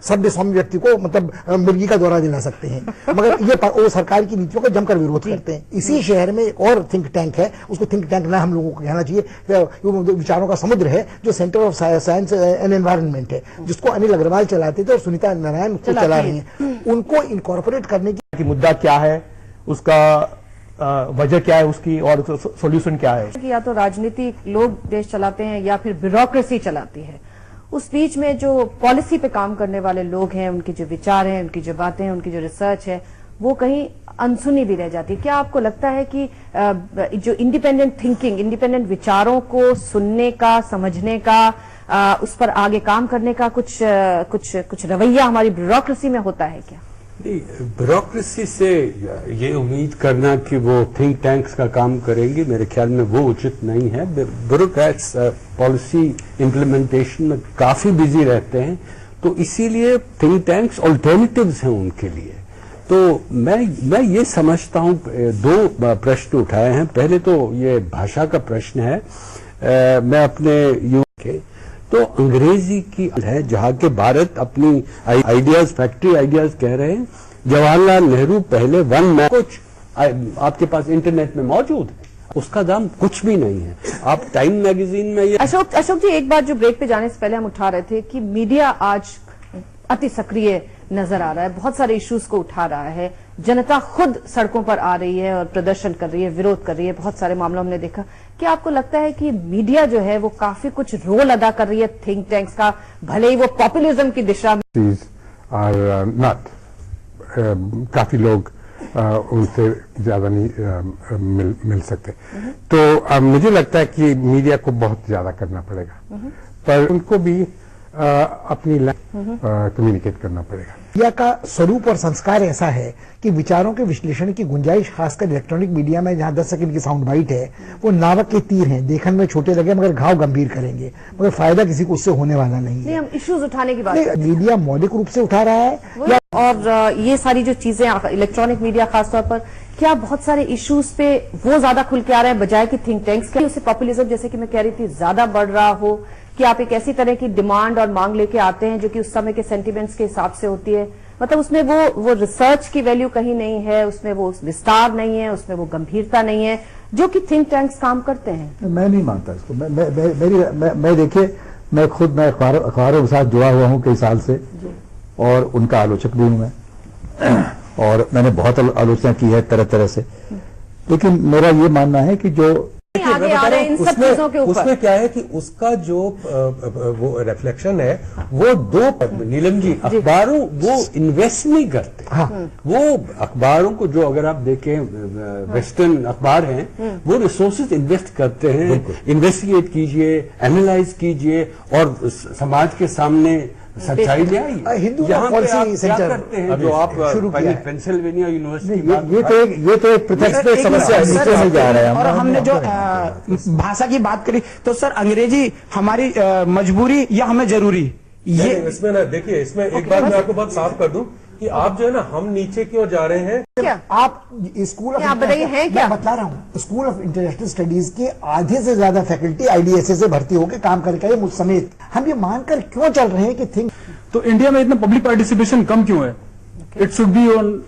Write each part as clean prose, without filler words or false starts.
सभ्य सौम्य व्यक्ति को मतलब मुर्गी का दौरा दिला सकते हैं, मगर ये वो सरकार की नीतियों का जमकर विरोध करते हैं। इसी शहर में एक और थिंक टैंक है, उसको थिंक टैंक ना हम लोगों को कहना चाहिए, विचारों का समुद्र है, जो centre of science and environment है, जिसको अनिल अग्रवाल चलाते थे और सुनीता नारायण उसको चला रही हैं। उनको इनकॉर्पोरेट करने की मुद्दा क्या है, उसका वजह क्या है उसकी, और सॉल्यूशन क्या है। या तो राजनीतिक लोग देश चलाते हैं या फिर ब्यूरोक्रेसी चलाती है। उस बीच में जो पॉलिसी पे काम करने वाले लोग हैं, उनके जो विचार हैं, उनकी जो बातें हैं, उनकी जो रिसर्च है, वो कहीं अनसुनी भी रह जाती है। क्या आपको लगता है कि जो इंडिपेंडेंट थिंकिंग, इंडिपेंडेंट विचारों को सुनने का, समझने का, उस पर आगे काम करने का कुछ रवैया हमारी ब्यूरोक्रेसी में होता है क्या? ब्यूरोक्रेसी से ये उम्मीद करना कि वो थिंक टैंक्स का काम करेंगे, मेरे ख्याल में वो उचित नहीं है। ब्यूरोक्रेट्स पॉलिसी इम्प्लीमेंटेशन में काफी बिजी रहते हैं, तो इसीलिए थिंक टैंक्स ऑल्टरनेटिव्स हैं उनके लिए। तो मैं ये समझता हूं, दो प्रश्न उठाए हैं। पहले तो ये भाषा का प्रश्न है। मैं अपने के तो अंग्रेजी की है, जहां के भारत अपनी आइडियाज, फैक्ट्री आइडियाज कह रहे हैं। जवाहरलाल नेहरू पहले वन मैन, कुछ आपके पास इंटरनेट में मौजूद है, उसका दाम कुछ भी नहीं है। आप टाइम मैगजीन में ये अशोक जी, एक बात जो ब्रेक पे जाने से पहले हम उठा रहे थे कि मीडिया आज अति सक्रिय नजर आ रहा है, बहुत सारे इश्यूज को उठा रहा है, जनता खुद सड़कों पर आ रही है और प्रदर्शन कर रही है, विरोध कर रही है, बहुत सारे मामलों हमने देखा। क्या आपको लगता है कि मीडिया जो है वो काफी कुछ रोल अदा कर रही है थिंक टैंक्स का, भले ही वो पॉपुलिज्म की दिशा में काफी लोग उनसे ज्यादा नहीं मिल सकते। तो मुझे लगता है कि मीडिया को बहुत ज्यादा करना पड़ेगा, पर उनको भी अपनी कम्युनिकेट करना पड़ेगा। मीडिया का स्वरूप और संस्कार ऐसा है कि विचारों के विश्लेषण की गुंजाइश, खासकर इलेक्ट्रॉनिक मीडिया में जहां 10 सेकंड की साउंड बाइट है, वो नावक के तीर हैं, देखने में छोटे लगे मगर घाव गंभीर करेंगे, मगर फायदा किसी को उससे होने वाला नहीं है। हम इश्यूज उठाने की बात मीडिया मौलिक रूप से उठा रहा है, और ये सारी जो चीजें इलेक्ट्रॉनिक मीडिया खासतौर पर, क्या बहुत सारे इश्यूज पे वो ज्यादा खुल के आ रहे हैं बजाय कि थिंक टैंक्स के? उससे पॉपुलिज्म, जैसे कि मैं कह रही थी, ज्यादा बढ़ रहा हो कि आप एक ऐसी तरह की डिमांड और मांग लेके आते हैं जो कि उस समय के सेंटिमेंट्स के हिसाब से होती है, मतलब उसमें वो रिसर्च की वैल्यू कहीं नहीं है, उसमें वो विस्तार नहीं है, उसमें वो गंभीरता नहीं है जो कि थिंक टैंक्स काम करते हैं। मैं नहीं मानता इसको। मैं देखिए, मैं अखबारों के साथ जुड़ा हुआ हूं कई साल से, और उनका आलोचक भी हूं मैं, और मैंने बहुत आलोचना की है तरह तरह से, लेकिन मेरा ये मानना है कि जो आगे आ रहे हैं इन सब चीजों के ऊपर, उसमें क्या है कि उसका जो वो रिफ्लेक्शन है, वो दो नीलम जी, अखबारों वो इन्वेस्ट नहीं करते। हाँ। वो अखबारों को, जो अगर आप देखें वेस्टर्न अखबार हैं, वो रिसोर्सेज इन्वेस्ट करते हैं। इन्वेस्टिगेट कीजिए, एनालाइज कीजिए और समाज के सामने सच्चाई ले आई। हिंदू यहाँ पॉलिसी सेंटर करते हैं जो आप पेंसिल्वेनिया यूनिवर्सिटी, ये तो एक प्रत्यक्ष समस्या नीचे से जा रहा है। और हमने जो भाषा की बात करी, तो सर अंग्रेजी हमारी मजबूरी या हमें जरूरी? ये इसमें ना देखिए, इसमें एक बात मैं आपको बहुत साफ कर दूं कि आप जो है ना, हम नीचे क्यों जा रहे हैं। क्या आप स्कूल आप बताइए हैं क्या? बता रहा हूँ, स्कूल ऑफ इंटरनेशनल स्टडीज के आधे से ज्यादा फैकल्टी IDSA से भर्ती होकर काम करके आए, मुझ समेत। हम ये मानकर क्यों चल रहे हैं कि थिंक, तो इंडिया में इतना पब्लिक पार्टिसिपेशन कम क्यों है? It should be on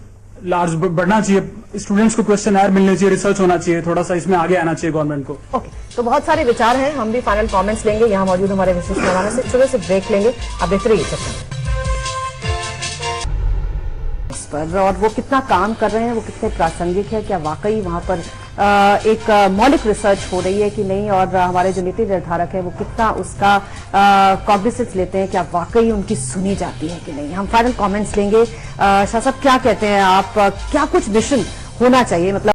large, बढ़ना चाहिए, स्टूडेंट्स को क्वेश्चन आयर मिलने चाहिए, रिसर्च होना चाहिए, थोड़ा सा इसमें आगे आना चाहिए गवर्नमेंट को। ओके, तो बहुत सारे विचार हैं, हम भी फाइनल कमेंट्स लेंगे। यहाँ मौजूद हमारे विशिष्ट मेहमानों से छोटे से ब्रेक लेंगे, आप देखते रहिए पर, और वो कितना काम कर रहे हैं, वो कितने प्रासंगिक है, क्या वाकई वहां पर एक मौलिक रिसर्च हो रही है कि नहीं, और हमारे जो नीति निर्धारक है वो कितना उसका कॉग्निसेंस लेते हैं, क्या वाकई उनकी सुनी जाती है कि नहीं। हम फाइनल कमेंट्स लेंगे। शाह साहब क्या कहते हैं आप, क्या कुछ मिशन होना चाहिए, मतलब